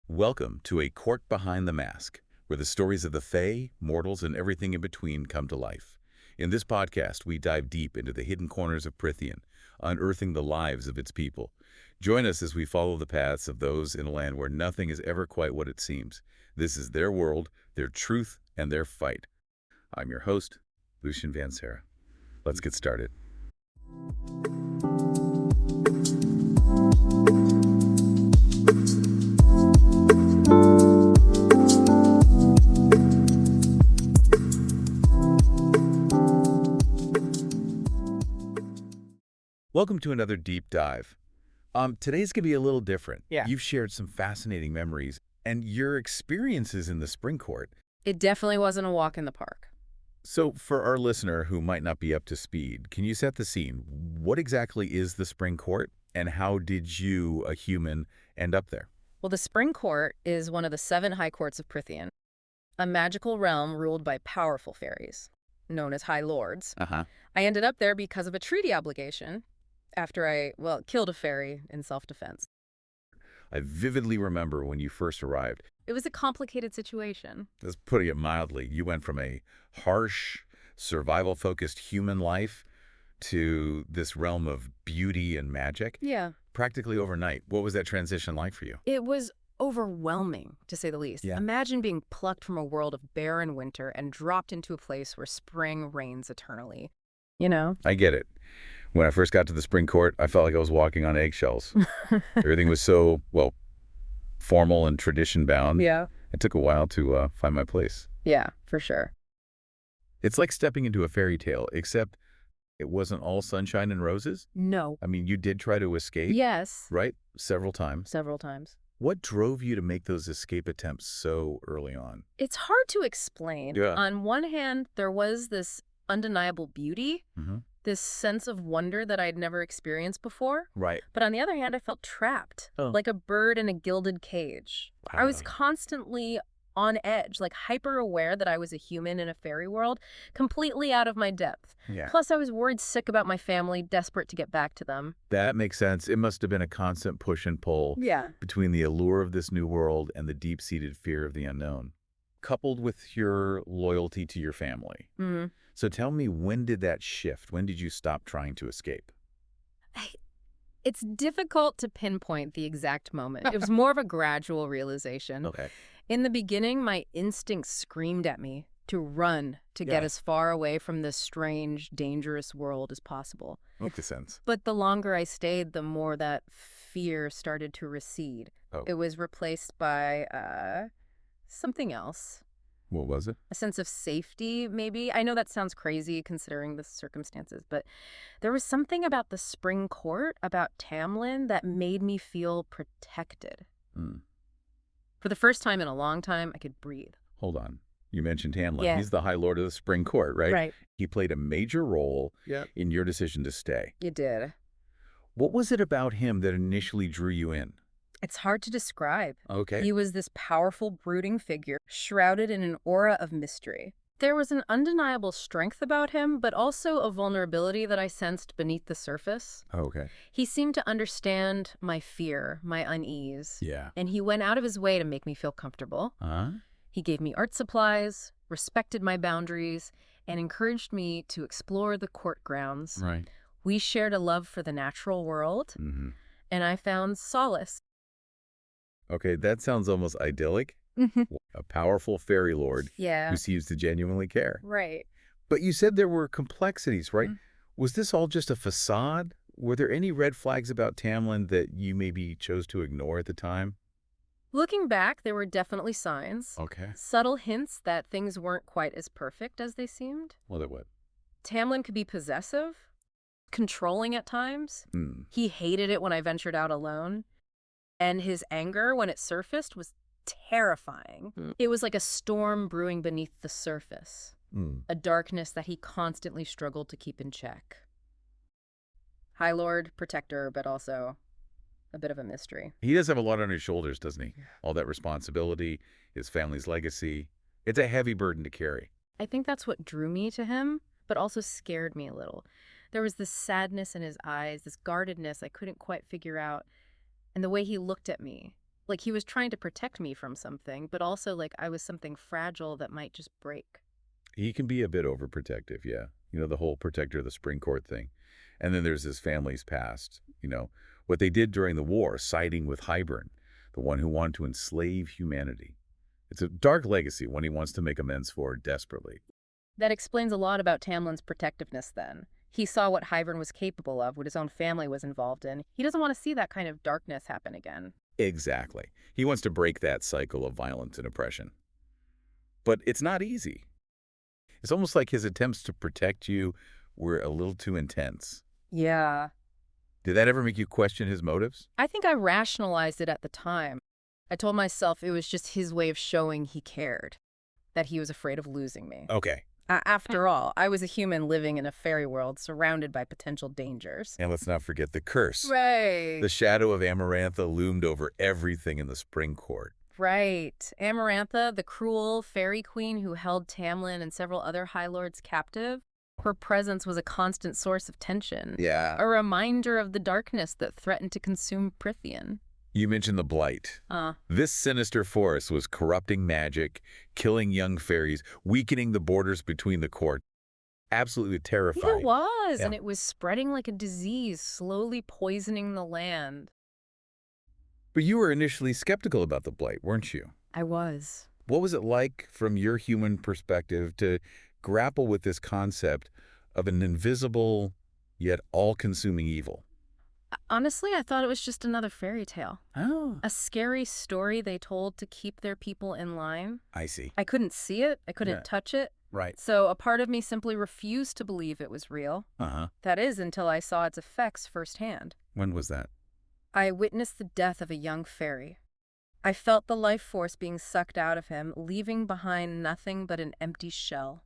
Welcome to A Court Behind the Mask, where the stories of the Fae, mortals, and everything in between come to life. In this podcast, we dive deep into the hidden corners of Prythian, unearthing the lives of its people. Join us as we follow the paths of those in a land where nothing is ever quite what it seems. This is their world, their truth, and their fight. I'm your host, Lucien Feyre. Let's get started. Welcome to another deep dive. Today's going to be a little different. Yeah. You've shared some fascinating memories and your experiences in the Spring Court. It definitely wasn't a walk in the park. So for our listener who might not be up to speed, can you set the scene? What exactly is the Spring Court and how did you, a human, end up there? Well, the Spring Court is one of the 7 high courts of Prythian, a magical realm ruled by powerful fairies, known as High Lords. I ended up there because of a treaty obligation after I killed a fairy in self-defense. I vividly remember when you first arrived. It was a complicated situation. That's putting it mildly. You went from a harsh, survival-focused human life to this realm of beauty and magic. Yeah. Practically overnight. What was that transition like for you? It was overwhelming, to say the least. Yeah. Imagine being plucked from a world of barren winter and dropped into a place where spring reigns eternally. You know? I get it. When I first got to the Spring Court, I felt like I was walking on eggshells. Everything was so, formal and tradition-bound. Yeah. It took a while to find my place. Yeah, for sure. It's like stepping into a fairy tale, except it wasn't all sunshine and roses. No. I mean, you did try to escape, Yes. right? Several times. Several times. What drove you to make those escape attempts so early on? It's hard to explain. Yeah. On one hand, there was this undeniable beauty, this sense of wonder that I'd never experienced before. Right. But on the other hand, I felt trapped, like a bird in a gilded cage. I was constantly on edge, like hyper-aware that I was a human in a fairy world, completely out of my depth. Yeah. Plus, I was worried sick about my family, desperate to get back to them. That makes sense. It must have been a constant push and pull between the allure of this new world and the deep-seated fear of the unknown, coupled with your loyalty to your family. So tell me, when did that shift? When did you stop trying to escape? It's difficult to pinpoint the exact moment. It was more of a gradual realization. Okay. In the beginning, my instincts screamed at me to run, to get as far away from this strange, dangerous world as possible. Makes sense. But the longer I stayed, the more that fear started to recede. It was replaced by something else. What was it? A sense of safety, maybe. I know that sounds crazy considering the circumstances, but there was something about the Spring Court, about Tamlin, that made me feel protected. For the first time in a long time, I could breathe. Hold on. You mentioned Tamlin. Yeah. He's the High Lord of the Spring Court, right? Right. He played a major role in your decision to stay. You did. What was it about him that initially drew you in? It's hard to describe. Okay. He was this powerful, brooding figure, shrouded in an aura of mystery. There was an undeniable strength about him, but also a vulnerability that I sensed beneath the surface. Okay. He seemed to understand my fear, my unease. Yeah. And he went out of his way to make me feel comfortable. He gave me art supplies, respected my boundaries, and encouraged me to explore the court grounds. Right. We shared a love for the natural world, and I found solace. Okay, that sounds almost idyllic. A powerful fairy lord who seems to genuinely care. Right. But you said there were complexities, right? Was this all just a facade? Were there any red flags about Tamlin that you maybe chose to ignore at the time? Looking back, there were definitely signs. Okay. Subtle hints that things weren't quite as perfect as they seemed. Well, then what? Tamlin could be possessive, controlling at times. He hated it when I ventured out alone. And his anger, when it surfaced, was terrifying. It was like a storm brewing beneath the surface, a darkness that he constantly struggled to keep in check. High Lord, protector, but also a bit of a mystery. He does have a lot on his shoulders, doesn't he? All that responsibility, his family's legacy. It's a heavy burden to carry. I think that's what drew me to him, but also scared me a little. There was this sadness in his eyes, this guardedness I couldn't quite figure out. And the way he looked at me, Like he was trying to protect me from something, but also like I was something fragile that might just break. He can be a bit overprotective, yeah. The whole protector of the Spring Court thing. And then there's his family's past, what they did during the war, siding with Hybern, the one who wanted to enslave humanity. It's a dark legacy, one he wants to make amends for desperately. That explains a lot about Tamlin's protectiveness then. He saw what Hybern was capable of, what his own family was involved in. He doesn't want to see that kind of darkness happen again. Exactly. He wants to break that cycle of violence and oppression. But it's not easy. It's almost like his attempts to protect you were a little too intense. Yeah. Did that ever make you question his motives? I think I rationalized it at the time. I told myself it was just his way of showing he cared, that he was afraid of losing me. Okay. After all, I was a human living in a fairy world surrounded by potential dangers. And let's not forget the curse. Right. The shadow of Amarantha loomed over everything in the Spring Court. Right. Amarantha, the cruel fairy queen who held Tamlin and several other High Lords captive, her presence was a constant source of tension. Yeah. A reminder of the darkness that threatened to consume Prythian. You mentioned the Blight. This sinister force was corrupting magic, killing young fairies, weakening the borders between the court. Absolutely terrifying. It was, Yeah. and it was spreading like a disease, slowly poisoning the land. But you were initially skeptical about the Blight, weren't you? I was. What was it like, from your human perspective, to grapple with this concept of an invisible, yet all-consuming evil? Honestly, I thought it was just another fairy tale. Oh. A scary story they told to keep their people in line. I see. I couldn't see it. I couldn't Yeah. touch it. Right. So a part of me simply refused to believe it was real. Uh-huh. That is, until I saw its effects firsthand. When was that? I witnessed the death of a young fairy. I felt the life force being sucked out of him, leaving behind nothing but an empty shell.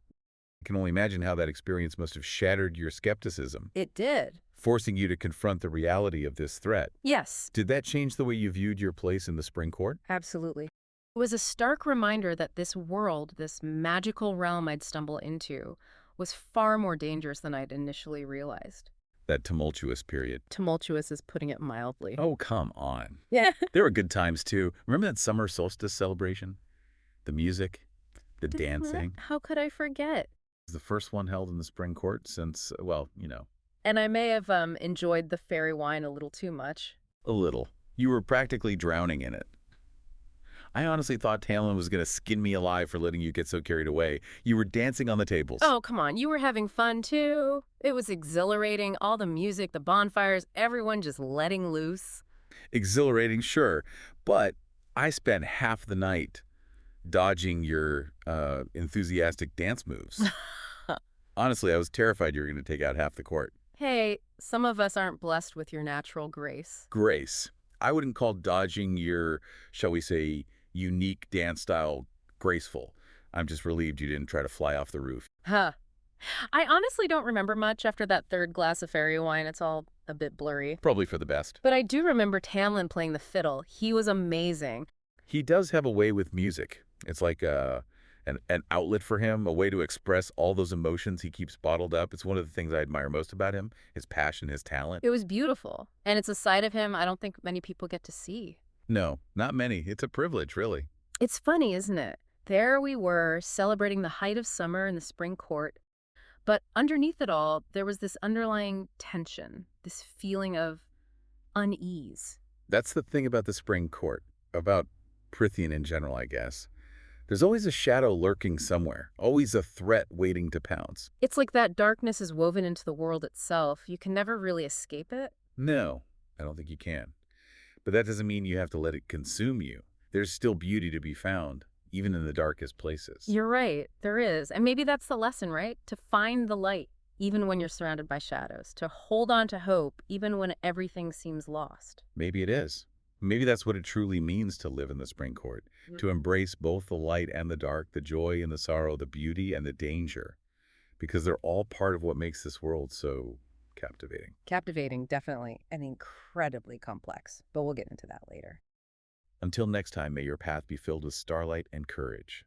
I can only imagine how that experience must have shattered your skepticism, It did. forcing you to confront the reality of this threat. Yes, Did that change the way you viewed your place in the Spring Court? absolutely. It was a stark reminder that this world, this magical realm I'd stumble into, was far more dangerous than I'd initially realized. That tumultuous period. Tumultuous is putting it mildly. Oh, come on. Yeah. There were good times, too. Remember that summer solstice celebration? The music, the dancing. How could I forget? It was the first one held in the Spring Court since, And I may have enjoyed the fairy wine a little too much. a little. You were practically drowning in it. I honestly thought Tamlin was going to skin me alive for letting you get so carried away. You were dancing on the tables. Oh, come on. You were having fun, too. It was exhilarating. All the music, the bonfires, everyone just letting loose. Exhilarating, sure. But I spent half the night dodging your enthusiastic dance moves. Honestly, I was terrified you were going to take out half the court. Hey, some of us aren't blessed with your natural grace. Grace. I wouldn't call dodging your, shall we say, unique dance style graceful. I'm just relieved you didn't try to fly off the roof. Huh. I honestly don't remember much after that third glass of fairy wine. It's all a bit blurry. Probably for the best. But I do remember Tamlin playing the fiddle. He was amazing. He does have a way with music. It's like an outlet for him, a way to express all those emotions he keeps bottled up. It's one of the things I admire most about him, his passion, his talent. It was beautiful. And it's a side of him I don't think many people get to see. No, not many. It's a privilege, really. It's funny, isn't it? There we were, celebrating the height of summer in the Spring Court. But underneath it all, there was this underlying tension, this feeling of unease. That's the thing about the Spring Court, about Prythian in general, I guess. There's always a shadow lurking somewhere, always a threat waiting to pounce. It's like that darkness is woven into the world itself. You can never really escape it. No, I don't think you can. But that doesn't mean you have to let it consume you. There's still beauty to be found, even in the darkest places. You're right, there is. And maybe that's the lesson, right? To find the light, even when you're surrounded by shadows. To hold on to hope, even when everything seems lost. Maybe it is. Maybe that's what it truly means to live in the Spring Court, to embrace both the light and the dark, the joy and the sorrow, the beauty and the danger, because they're all part of what makes this world so captivating. Captivating, definitely, and incredibly complex. But we'll get into that later. Until next time, may your path be filled with starlight and courage.